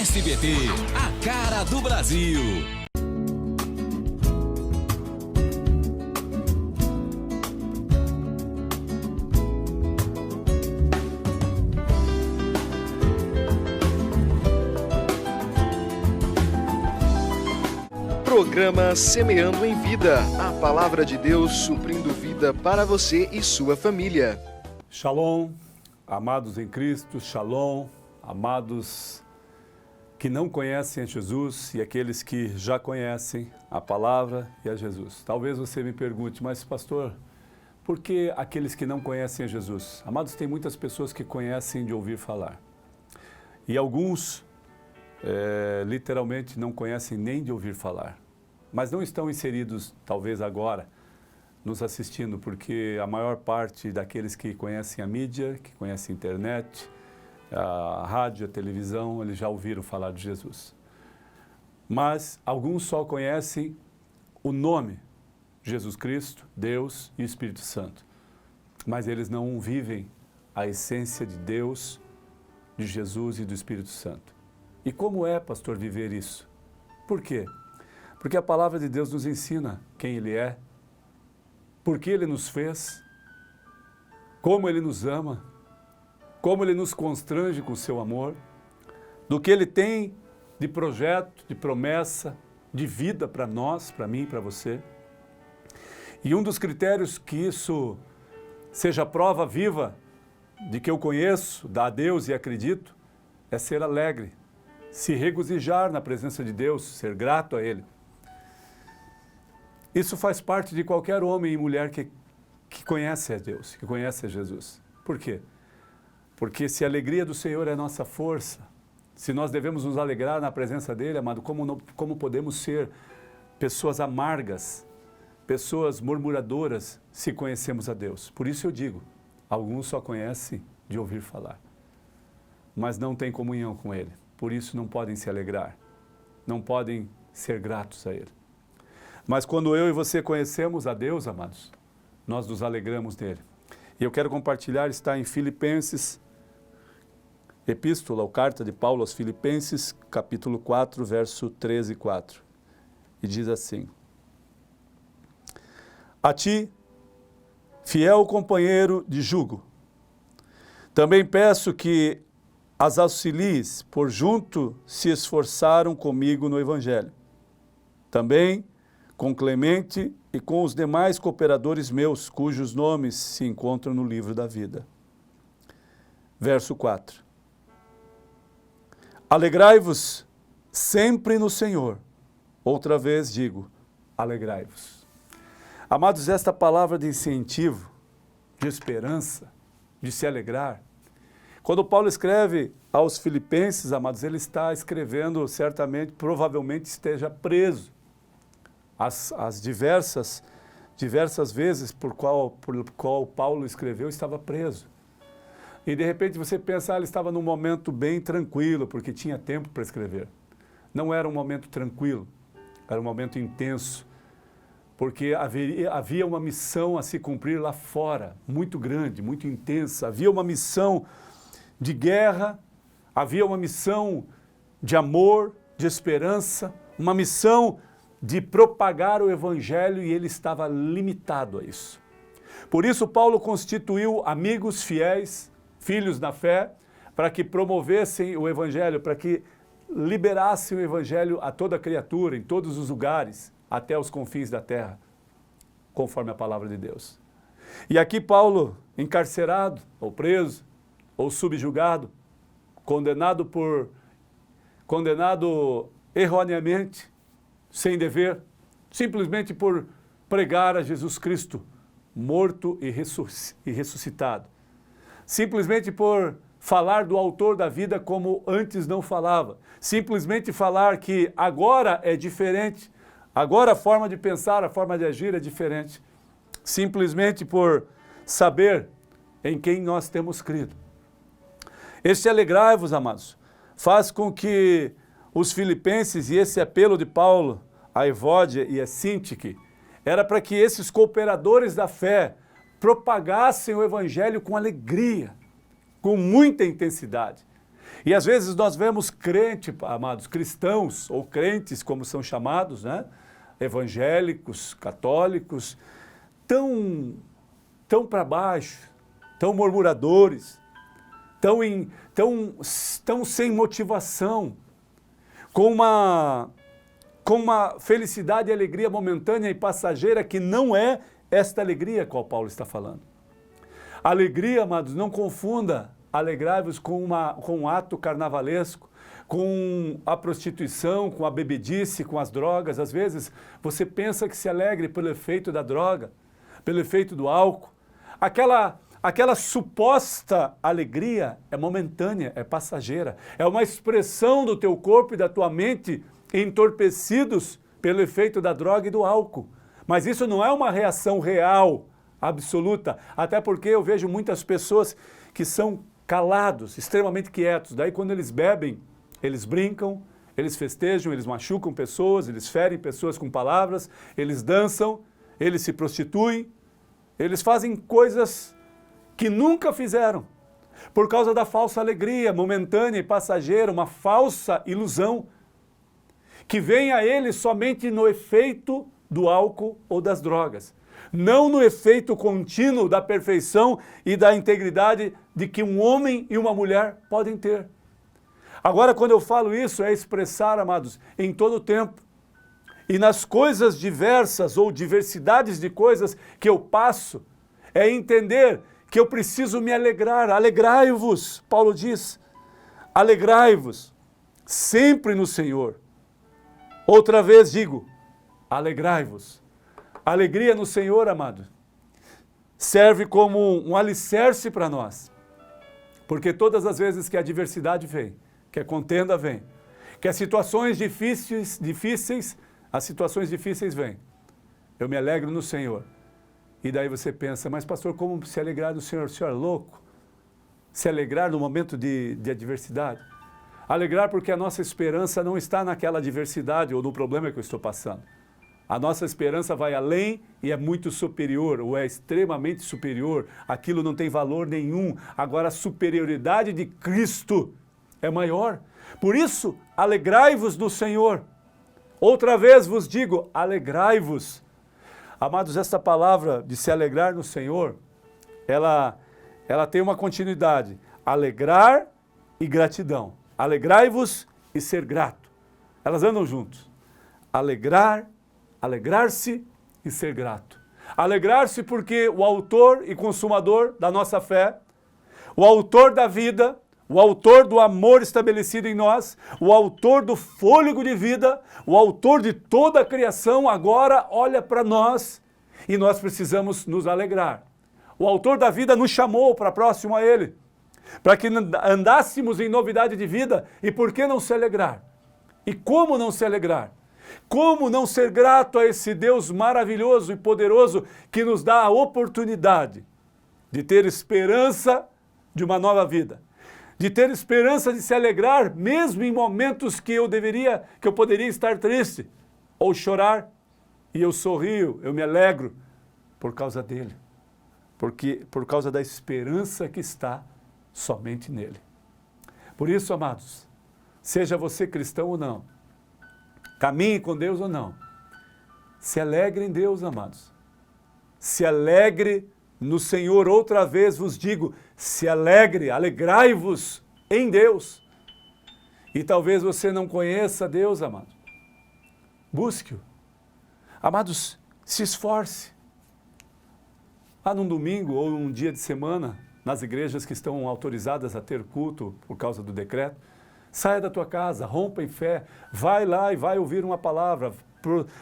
SBT, a cara do Brasil. Programa Semeando em Vida, a palavra de Deus suprindo vida para você e sua família. Shalom, amados em Cristo, shalom, amados que não conhecem a Jesus e aqueles que já conhecem a palavra e a Jesus. Talvez você me pergunte, mas pastor, por que aqueles que não conhecem a Jesus? Amados, tem muitas pessoas que conhecem de ouvir falar. E alguns, literalmente, não conhecem nem de ouvir falar. Mas não estão inseridos, talvez agora, nos assistindo, porque a maior parte daqueles que conhecem a mídia, que conhecem a internet, a rádio, a televisão, eles já ouviram falar de Jesus. Mas alguns só conhecem o nome Jesus Cristo, Deus e Espírito Santo. Mas eles não vivem a essência de Deus, de Jesus e do Espírito Santo. E como é, pastor, viver isso? Por quê? Porque a palavra de Deus nos ensina quem Ele é, por que Ele nos fez, como Ele nos ama, como Ele nos constrange com o seu amor, do que Ele tem de projeto, de promessa, de vida para nós, para mim, para você. E um dos critérios que isso seja prova viva de que eu conheço, dá a Deus e acredito, é ser alegre, se regozijar na presença de Deus, ser grato a Ele. Isso faz parte de qualquer homem e mulher que conhece a Deus, que conhece a Jesus. Por quê? Porque se a alegria do Senhor é a nossa força, se nós devemos nos alegrar na presença dEle, amado, como podemos ser pessoas amargas, pessoas murmuradoras, se conhecemos a Deus? Por isso eu digo, alguns só conhecem de ouvir falar, mas não têm comunhão com Ele. Por isso não podem se alegrar, não podem ser gratos a Ele. Mas quando eu e você conhecemos a Deus, amados, nós nos alegramos nele. E eu quero compartilhar, está em Filipenses, epístola ou carta de Paulo aos Filipenses, capítulo 4, verso 13 e 4. E diz assim: A ti, fiel companheiro de jugo, também peço que as auxilies, por junto se esforçaram comigo no Evangelho. Também com Clemente e com os demais cooperadores meus, cujos nomes se encontram no livro da vida. Verso 4. Alegrai-vos sempre no Senhor. Outra vez digo, alegrai-vos. Amados, esta palavra de incentivo, de esperança, de se alegrar. Quando Paulo escreve aos Filipenses, amados, ele está escrevendo certamente, provavelmente esteja preso. As diversas vezes por qual Paulo escreveu, estava preso. E de repente você pensa, ele estava num momento bem tranquilo, porque tinha tempo para escrever. Não era um momento tranquilo, era um momento intenso, porque havia uma missão a se cumprir lá fora, muito grande, muito intensa. Havia uma missão de guerra, havia uma missão de amor, de esperança, uma missão de propagar o Evangelho, e ele estava limitado a isso. Por isso Paulo constituiu amigos fiéis, filhos da fé, para que promovessem o Evangelho, para que liberassem o Evangelho a toda criatura, em todos os lugares, até os confins da terra, conforme a palavra de Deus. E aqui Paulo, encarcerado, ou preso, ou subjugado, condenado erroneamente, sem dever, simplesmente por pregar a Jesus Cristo, morto e ressuscitado. Simplesmente por falar do autor da vida como antes não falava. Simplesmente falar que agora é diferente, agora a forma de pensar, a forma de agir é diferente. Simplesmente por saber em quem nós temos crido. Este alegrai-vos, amados, faz com que os filipenses, e esse apelo de Paulo a Evódia e a Sintique, era para que esses cooperadores da fé propagassem o Evangelho com alegria, com muita intensidade. E às vezes nós vemos crentes, amados, cristãos ou crentes, como são chamados, né? Evangélicos, católicos, tão para baixo, tão murmuradores, tão sem motivação, com uma felicidade e alegria momentânea e passageira que não é esta alegria a qual Paulo está falando. Alegria, amados, não confunda alegrai-vos com um ato carnavalesco, com a prostituição, com a bebedice, com as drogas. Às vezes você pensa que se alegre pelo efeito da droga, pelo efeito do álcool. Aquela suposta alegria é momentânea, é passageira. É uma expressão do teu corpo e da tua mente entorpecidos pelo efeito da droga e do álcool. Mas isso não é uma reação real, absoluta. Até porque eu vejo muitas pessoas que são calados, extremamente quietos. Daí quando eles bebem, eles brincam, eles festejam, eles machucam pessoas, eles ferem pessoas com palavras, eles dançam, eles se prostituem, eles fazem coisas que nunca fizeram, por causa da falsa alegria momentânea e passageira, uma falsa ilusão, que vem a eles somente no efeito do álcool ou das drogas, não no efeito contínuo da perfeição e da integridade de que um homem e uma mulher podem ter. Agora, quando eu falo isso, é expressar, amados, em todo o tempo, e nas coisas diversas ou diversidades de coisas que eu passo, é entender que eu preciso me alegrar. Alegrai-vos, Paulo diz, alegrai-vos sempre no Senhor. Outra vez digo, alegrai-vos. Alegria no Senhor, amado, serve como um alicerce para nós. Porque todas as vezes que a adversidade vem, que a contenda vem, que as situações difíceis vêm, eu me alegro no Senhor. E daí você pensa, mas pastor, como se alegrar no Senhor? O senhor é louco? Se alegrar no momento de adversidade? Alegrar porque a nossa esperança não está naquela adversidade ou no problema que eu estou passando. A nossa esperança vai além e é muito superior, ou é extremamente superior. Aquilo não tem valor nenhum. Agora a superioridade de Cristo é maior. Por isso, alegrai-vos no Senhor. Outra vez vos digo, alegrai-vos. Amados, esta palavra de se alegrar no Senhor, ela tem uma continuidade. Alegrar e gratidão. Alegrai-vos e ser grato. Elas andam juntos. Alegrar-se e ser grato. Alegrar-se porque o autor e consumador da nossa fé, o autor da vida, o autor do amor estabelecido em nós, o autor do fôlego de vida, o autor de toda a criação, agora olha para nós e nós precisamos nos alegrar. O autor da vida nos chamou para próximo a Ele, para que andássemos em novidade de vida, e por que não se alegrar? E como não se alegrar? Como não ser grato a esse Deus maravilhoso e poderoso que nos dá a oportunidade de ter esperança de uma nova vida? De ter esperança de se alegrar, mesmo em momentos que eu poderia estar triste, ou chorar, e eu sorrio, eu me alegro, por causa dele, por causa da esperança que está somente nele. Por isso, amados, seja você cristão ou não, caminhe com Deus ou não, se alegre em Deus, amados, se alegre no Senhor. Outra vez vos digo, se alegre, alegrai-vos em Deus. E talvez você não conheça Deus, amado. Busque-o. Amados, se esforce. Num domingo ou um dia de semana, nas igrejas que estão autorizadas a ter culto por causa do decreto, saia da tua casa, rompa em fé, vai lá e vai ouvir uma palavra,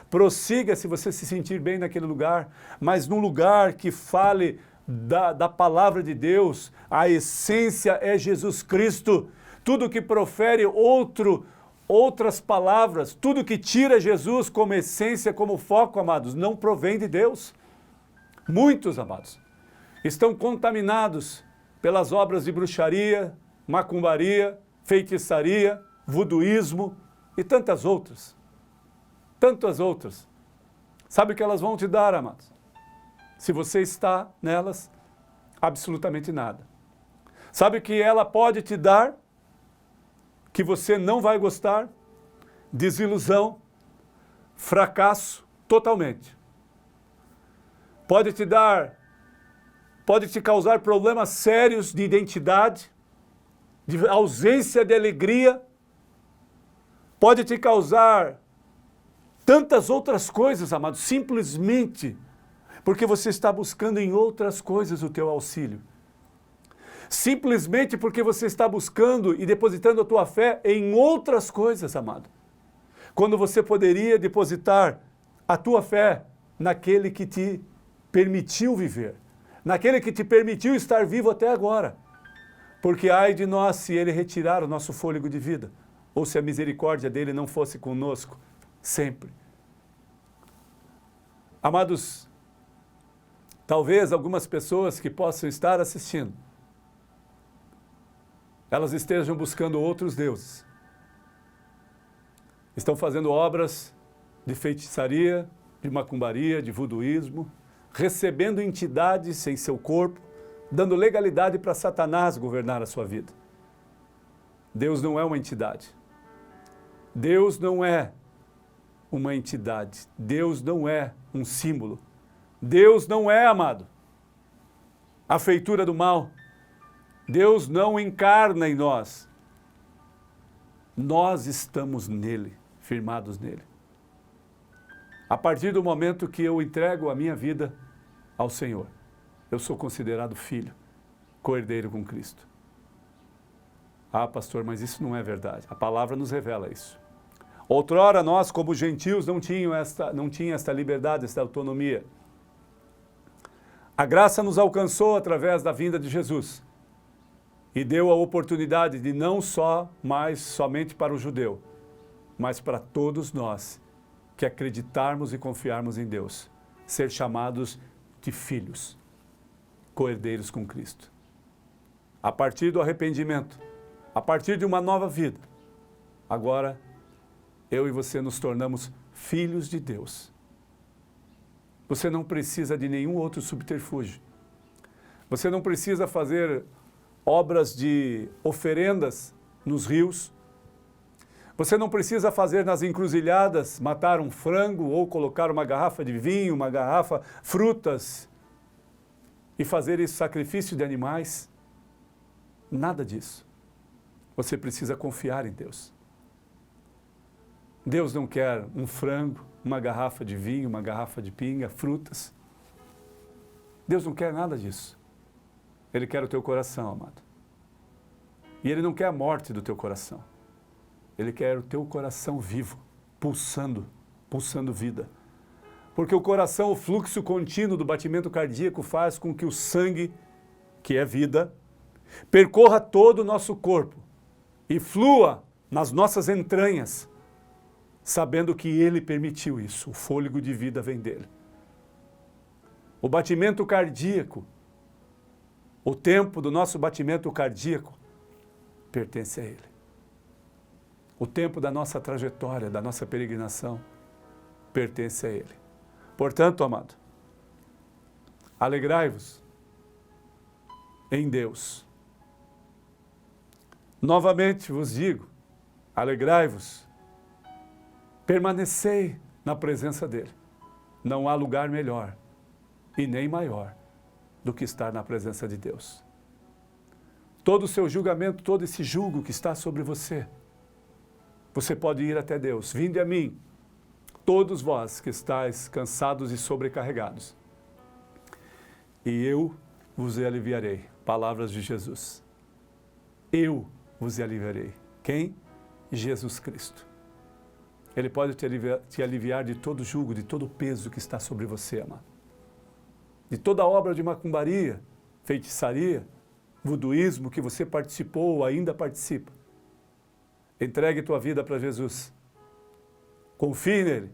prossiga se você se sentir bem naquele lugar, mas num lugar que fale da palavra de Deus. A essência é Jesus Cristo. Tudo que profere outras palavras, tudo que tira Jesus como essência, como foco, amados, não provém de Deus. Muitos, amados, estão contaminados pelas obras de bruxaria, macumbaria, feitiçaria, voduísmo e tantas outras. Tantas outras. Sabe o que elas vão te dar, amados? Se você está nelas, absolutamente nada. Sabe o que ela pode te dar? que você não vai gostar, desilusão, fracasso, totalmente. Pode te causar problemas sérios de identidade, de ausência de alegria, pode te causar tantas outras coisas, amados, simplesmente porque você está buscando em outras coisas o teu auxílio. Simplesmente porque você está buscando e depositando a tua fé em outras coisas, amado. Quando você poderia depositar a tua fé naquele que te permitiu viver, naquele que te permitiu estar vivo até agora. Porque ai de nós se ele retirar o nosso fôlego de vida, ou se a misericórdia dele não fosse conosco sempre. Amados, talvez algumas pessoas que possam estar assistindo, elas estejam buscando outros deuses. Estão fazendo obras de feitiçaria, de macumbaria, de voduísmo, recebendo entidades em seu corpo, dando legalidade para Satanás governar a sua vida. Deus não é uma entidade. Deus não é uma entidade. Deus não é um símbolo. Deus não é, amado, a feitura do mal. Deus não encarna em nós. Nós estamos nele, firmados nele. A partir do momento que eu entrego a minha vida ao Senhor, eu sou considerado filho, co-herdeiro com Cristo. Ah, pastor, mas isso não é verdade. A palavra nos revela isso. Outrora nós, como gentios, não tinha esta liberdade, esta autonomia. A graça nos alcançou através da vinda de Jesus e deu a oportunidade de não só mais somente para o judeu, mas para todos nós que acreditarmos e confiarmos em Deus, ser chamados de filhos, co-herdeiros com Cristo. A partir do arrependimento, a partir de uma nova vida, agora eu e você nos tornamos filhos de Deus. Você não precisa de nenhum outro subterfúgio. Você não precisa fazer obras de oferendas nos rios. Você não precisa fazer nas encruzilhadas, matar um frango ou colocar uma garrafa de vinho, uma garrafa, frutas e fazer esse sacrifício de animais. Nada disso. Você precisa confiar em Deus. Deus não quer um frango, uma garrafa de vinho, uma garrafa de pinga, frutas. Deus não quer nada disso. Ele quer o teu coração, amado. E Ele não quer a morte do teu coração. Ele quer o teu coração vivo, pulsando vida. Porque o coração, o fluxo contínuo do batimento cardíaco faz com que o sangue, que é vida, percorra todo o nosso corpo e flua nas nossas entranhas, sabendo que Ele permitiu isso, o fôlego de vida vem dEle. O batimento cardíaco, o tempo do nosso batimento cardíaco, pertence a Ele. O tempo da nossa trajetória, da nossa peregrinação, pertence a Ele. Portanto, amado, alegrai-vos em Deus. Novamente vos digo, alegrai-vos, permanecei na presença dEle. Não há lugar melhor e nem maior do que estar na presença de Deus. Todo o seu julgamento, todo esse jugo que está sobre você, você pode ir até Deus. Vinde a mim, todos vós que estáis cansados e sobrecarregados, e eu vos aliviarei. Palavras de Jesus. Eu vos aliviarei. Quem? Jesus Cristo. Ele pode te aliviar de todo jugo, de todo peso que está sobre você, amado. De toda obra de macumbaria, feitiçaria, voduísmo que você participou ou ainda participa. Entregue tua vida para Jesus. Confie nele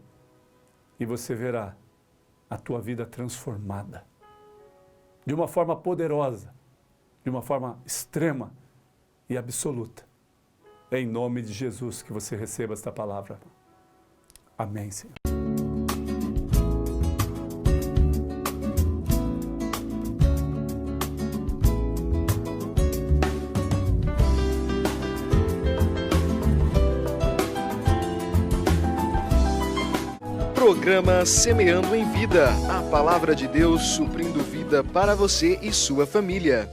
e você verá a tua vida transformada. De uma forma poderosa, de uma forma extrema e absoluta. É em nome de Jesus que você receba esta palavra. Amém, Senhor. Programa Semeando em Vida. A palavra de Deus suprindo vida para você e sua família.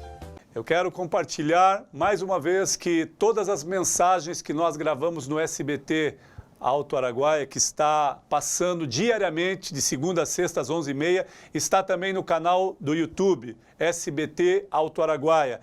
Eu quero compartilhar mais uma vez que todas as mensagens que nós gravamos no SBT Alto Araguaia, que está passando diariamente de segunda a sexta às 11h30, está também no canal do YouTube, SBT Alto Araguaia.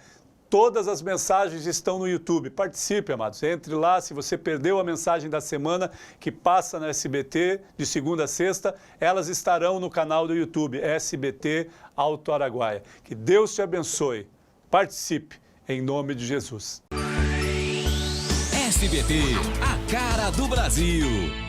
Todas as mensagens estão no YouTube. Participe, amados. Entre lá, se você perdeu a mensagem da semana que passa na SBT de segunda a sexta, elas estarão no canal do YouTube, SBT Alto Araguaia. Que Deus te abençoe. Participe, em nome de Jesus. SBT, a cara do Brasil.